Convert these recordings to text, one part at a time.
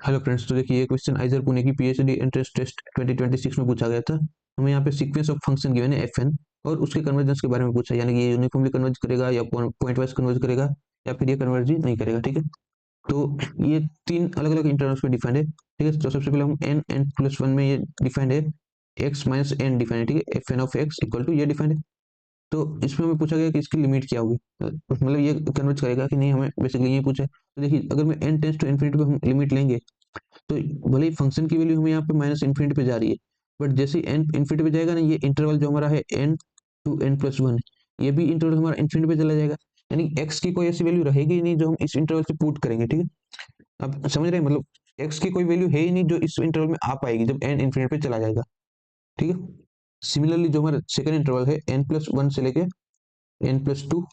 Hello friends, तो देखिए ये क्वेश्चन आइजर पुणे की पीएचडी एंट्रेंस टेस्ट 2026 में पूछा गया था। हमें यहाँ पे सीक्वेंस ऑफ फंक्शन गिवन है एफ एन और उसके कन्वर्जेंस के बारे में पूछा है, यानी कि ये यूनिफॉर्मली कन्वर्ज करेगा या पॉइंट वाइज कन्वर्ज करेगा या फिर ये कन्वर्ज ही नहीं करेगा। ठीक है, तो ये तीन अलग अलग इंटरवल्स पे डिफाइंड है। ठीक है, तो सबसे पहले हम एन प्लस वन में ये डिफाइंड है, एक्स माइनस एन डिफाइंड है। ठीक है, F N of X equal to ये डिफाइंड है। तो इसमें हमें पूछा गया कि इसकी लिमिट क्या होगी, मतलब ये कन्वर्ज करेगा कि नहीं, हमें बेसिकली ये पूछा है। तो देखिए, अगर मैं एन टेंस टू इन्फिनिटी पे हम लिमिट लेंगे तो भले ही फंक्शन की वैल्यू हमें यहाँ पे माइनस इन्फिनिटी पे जा रही है, बट जैसे एन इन्फिनिटी पे जाएगा ना, ये इंटरवल जो हमारा है N to N plus one, ये भी इंटरवल हमारा इन्फिनिटी पे चला जाएगा। यानी एक्स की कोई ऐसी वैल्यू रहेगी ही नहीं जो हम इस इंटरवल से पुट करेंगे। ठीक है, अब समझ रहे हैं, मतलब एक्स की कोई वैल्यू है ही नहीं जो इस इंटरवल में आ पाएगी जब एन इन्फिनिटी पे चला जाएगा। ठीक है, सिमिलरली जो हमारा सेकंड इंटरवल है एन प्लस वन से लेके एन प्लस टू,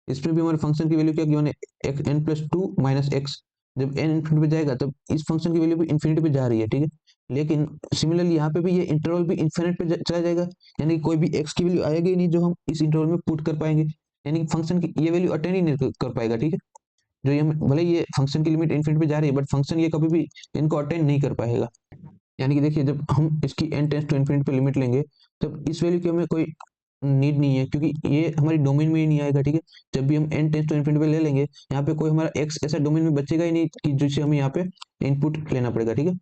इसमें भी हमारे फंक्शन की वैल्यू क्या गिवन है, N plus two minus X. जब एन इन्फिनिटी पे जाएगा तब इस फंक्शन की वैल्यू भी इन्फिनिटी पे जा रही है। ठीक है, लेकिन सिमिलरली यहाँ पे भी ये इंटरवल भी इन्फिनिट पे चला जाएगा, यानी कोई भी एक्स की वैल्यू आएगी नहीं जो हम इस इंटरवल में पुट कर पाएंगे, यानी फंक्शन की ये वैल्यू अटेंड ही नहीं कर पाएगा। ठीक है, जो ये भले ये फंक्शन की लिमिट इन्फिनिटी पे जा रही है, बट फंक्शन ये कभी भी इनको अटेंड नहीं कर पाएगा। यानी कि देखिए, जब हम इसकी एन टेंस टू इन्फिनिटी पे लिमिट लेंगे तब इस वैल्यू की हमें कोई नीड नहीं है, क्योंकि ये हमारी डोमेन में ही नहीं आएगा। ठीक है, जब भी हम एन टेंस टू इन्फिनिटी पे ले लेंगे, यहाँ पे कोई हमारा एक्स ऐसा डोमेन में बचेगा ही नहीं कि जिसे हमें यहाँ पे इनपुट लेना पड़ेगा। ठीक है,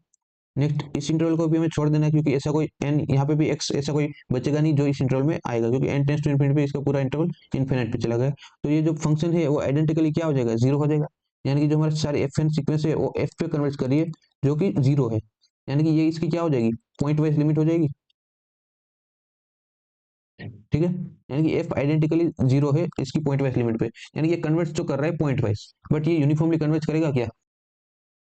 नेक्स्ट इस इंटरवल को भी हमें छोड़ देना है, क्योंकि ऐसा कोई एन यहाँ पे भी एक्स ऐसा कोई बचेगा नहीं जो इस इंटरवल में आएगा, क्योंकि एन टेंस टू इन्फिनिटी पे इसका पूरा इंटरवल इन्फिनिट पे चला गया। तो ये जो फंक्शन है वो आइडेंटिकली क्या हो जाएगा, जीरो हो जाएगा। यानी कि जो हमारे सारे एफ एन सीक्वेंस है वो एफ पे कन्वर्ट करिए जो कि जीरो है, यानी कि ये इसकी क्या हो जाएगी, पॉइंट वाइज लिमिट हो जाएगी। ठीक है, यानी कि एफ आइडेंटिकली जीरो है इसकी पॉइंट वाइज लिमिट पे, यानी ये कन्वर्ट तो कर रहा है पॉइंट वाइज, बट ये यूनिफॉर्मली कन्वर्ट करेगा क्या।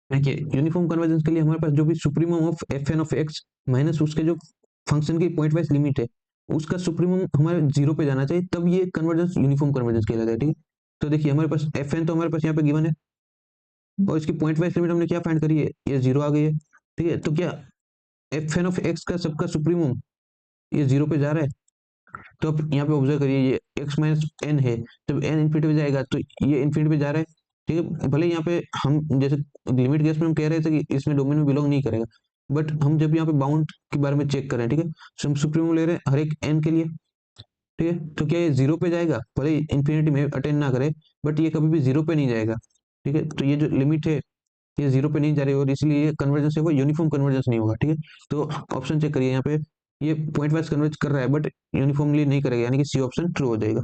देखिए, यूनिफॉर्म कन्वर्जेंस के लिए हमारे पास जो भी supremum of F N of X minus उसके जो फंक्शन की पॉइंट वाइज लिमिट है, उसका सुप्रीमम हमारे जीरो पे जाना चाहिए, तब ये कन्वर्जेंस यूनिफॉर्म कन्वर्जेंस कहलाता है। ठीक है, तो देखिए हमारे पास एफ एन तो हमारे पास यहाँ पे गिवन है, और इसकी पॉइंट वाइज लिमिट हमने क्या फाइंड करी है, ये जीरो आ गई है। ठीक है, तो क्या एफ एन ऑफ एक्स का सबका सुप्रीमम ये जीरो पे जा रहा है। तो अब यहाँ पे ऑब्जर्व करिए, ये x माइनस एन है, जब n इन्फिनिटी पे जाएगा तो ये इन्फिनिटी पे जा रहा है। ठीक है, भले यहाँ पे हम जैसे लिमिट केस में हम कह रहे थे कि इसमें डोमेन में बिलोंग नहीं करेगा, बट हम जब यहाँ पे बाउंड के बारे में चेक कर रहे हैं, ठीक है, तो हम सुप्रीमो ले रहे हैं हर एक n के लिए। ठीक है, तो क्या ये जीरो पे जाएगा, भले इन्फिनिटी में अटेंड ना करे, बट ये कभी भी जीरो पे नहीं जाएगा। ठीक है, तो ये जो लिमिट है ये जीरो पे नहीं जा रही है, और इसलिए ये कन्वर्जेंस है वो यूनिफॉर्म कन्वर्जेंस नहीं होगा। ठीक है, तो ऑप्शन चेक करिए, यहाँ पे ये पॉइंट वाइज कन्वर्ज कर रहा है बट यूनिफॉर्मली नहीं करेगा, यानी कि सी ऑप्शन ट्रू हो जाएगा।